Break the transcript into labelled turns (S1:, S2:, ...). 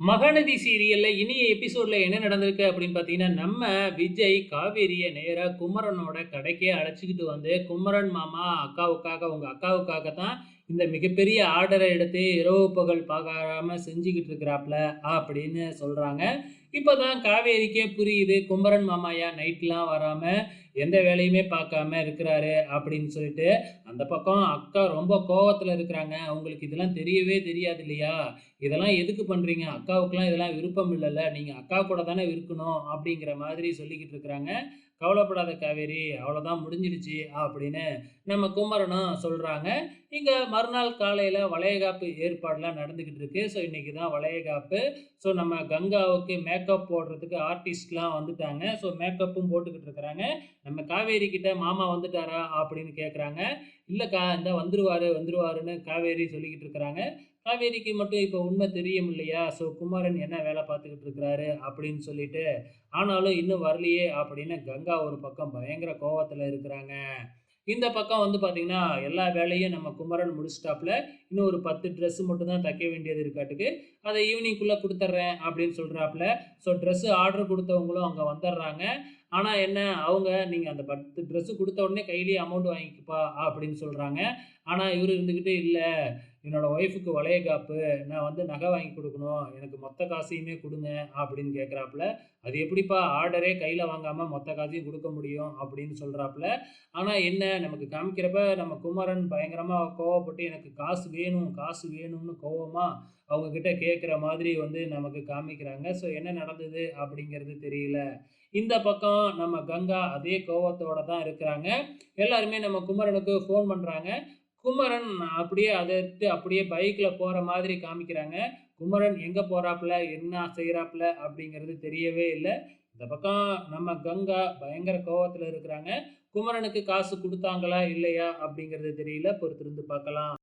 S1: மகாநதி சீரியல்ல இனிய எபிசோட்ல என்ன நடந்திருக்கு அப்படின்னு பார்த்தீங்கன்னா, நம்ம விஜய் காவேரிய நேரா குமரனோட கடைக்கே அழைச்சுக்கிட்டு வந்து, குமரன் மாமா அக்காவுக்காக உங்க அக்காவுக்காக தான் இந்த மிகப்பெரிய ஆர்டர எடுத்து இரவு பகல் பார்க்காம செஞ்சுகிட்டு இருக்கிறாப்ல அப்படின்னு சொல்றாங்க. இப்பதான் காவேரிக்கே புரியுது, குமரன் மாமா ஏன் நைட்லாம் வராம எந்த வேலையுமே பார்க்காம இருக்கிறாரு அப்படின்னு சொல்லிட்டு. அந்த பக்கம் அக்கா ரொம்ப கோவத்துல இருக்கிறாங்க. உங்களுக்கு இதெல்லாம் தெரியவே தெரியாது இல்லையா? இதெல்லாம் எதுக்கு பண்றீங்க? அக்காவுக்குலாம் இதெல்லாம் விருப்பம் இல்லல்ல. நீங்க அக்கா கூட தானே இருக்கணும் அப்படிங்கிற மாதிரி சொல்லிக்கிட்டு இருக்கிறாங்க. கவலைப்படாத காவேரி, அவ்வளோதான் முடிஞ்சிடுச்சு அப்படின்னு நம்ம குமரனும் சொல்றாங்க. இங்க மறுநாள் காலையில வளையகாப்பு ஏற்பாடுலாம் நடந்துகிட்டு இருக்கு. ஸோ இன்னைக்கு தான் வளையகாப்பு. ஸோ நம்ம கங்காவுக்கு மேக்கப் போடுறதுக்கு ஆர்டிஸ்ட்லாம் வந்துட்டாங்க. ஸோ மேக்கப்பும் போட்டுக்கிட்டு இருக்கிறாங்க. நம்ம காவேரி கிட்ட மாமா வந்துட்டாரா? அப்படின்னு கேட்குறாங்க. இல்லக்கா, இந்தா வந்துருவாரு, வந்துருவாருன்னு காவேரி சொல்லிக்கிட்டு இருக்கிறாங்க. காவேரிக்கு மட்டும் இப்போ உண்மை தெரியும் இல்லையா? ஸோ குமரன் என்ன வேலை பார்த்துக்கிட்டு இருக்கிறாரு அப்படின்னு சொல்லிட்டு. ஆனாலும் இன்னும் வரலையே அப்படின்னு கங்கா ஒரு பக்கம் பயங்கர கோவத்துல இருக்கிறாங்க. இந்த பக்கம் வந்து பார்த்தீங்கன்னா, எல்லா வேலையும் நம்ம குமரன் முடிச்சுட்டாப்ல. இன்னும் ஒரு 10 ட்ரெஸ் மட்டும் தான் தைக்க வேண்டியது இருக்காட்டுக்கு. அத ஈவினிங்குள்ள குடுத்துர்றேன் அப்படின்னு சொல்றாப்ல. ஸோ ட்ரெஸ் ஆர்டர் குடுத்தவங்களும் அங்க வந்துர்றாங்க. ஆனா என்ன, அவங்க நீங்க அந்த 10 ட்ரெஸ் குடுத்த உடனே கையிலேயே அமௌண்ட் வாங்கிக்கப்பா அப்படின்னு சொல்றாங்க. ஆனா இவரு இருந்துகிட்டு, இல்ல என்னோட ஒய்ஃப்‌க்கு வளையகாப்பு, நான் வந்து நகை வாங்கி குடுக்கணும். எனக்கு மொத்த காசையுமே குடுங்க அப்படின்னு கேட்குறாப்ல. அது எப்படிப்பா ஆர்டரே கையில வாங்காம மொத்த காசையும் குடுக்க முடியும் அப்படின்னு சொல்றாப்ல. ஆனா என்ன, நமக்கு காமிக்கிறப்ப நம்ம குமரன் பயங்கரமா கோவப்பட்டு எனக்கு காசு வேணும், காசு வேணும்னு கோவமா அவங்க கிட்ட கேட்கிற மாதிரி வந்து நமக்கு காமிக்கிறாங்க. ஸோ என்ன நடந்தது அப்படிங்கிறது தெரியல. இந்த பக்கம் நம்ம கங்கா அதே கோவத்தோட தான் இருக்கிறாங்க. எல்லாருமே நம்ம குமரனுக்கு ஃபோன் பண்றாங்க. குமரன் அப்படியே அத எடுத்து அப்படியே பைக்ல போற மாதிரி காமிக்கிறாங்க. குமரன் எங்க போறாப்ல, என்ன செய்றாப்ல அப்படிங்கிறது தெரியவே இல்ல. இந்த பக்கம் நம்ம கங்கா பயங்கர கோவத்துல இருக்கிறாங்க. குமரனுக்கு காசு குடுத்தாங்களா, இல்லையா அப்படிங்கிறது தெரியல. பொறுத்திருந்து பார்க்கலாம்.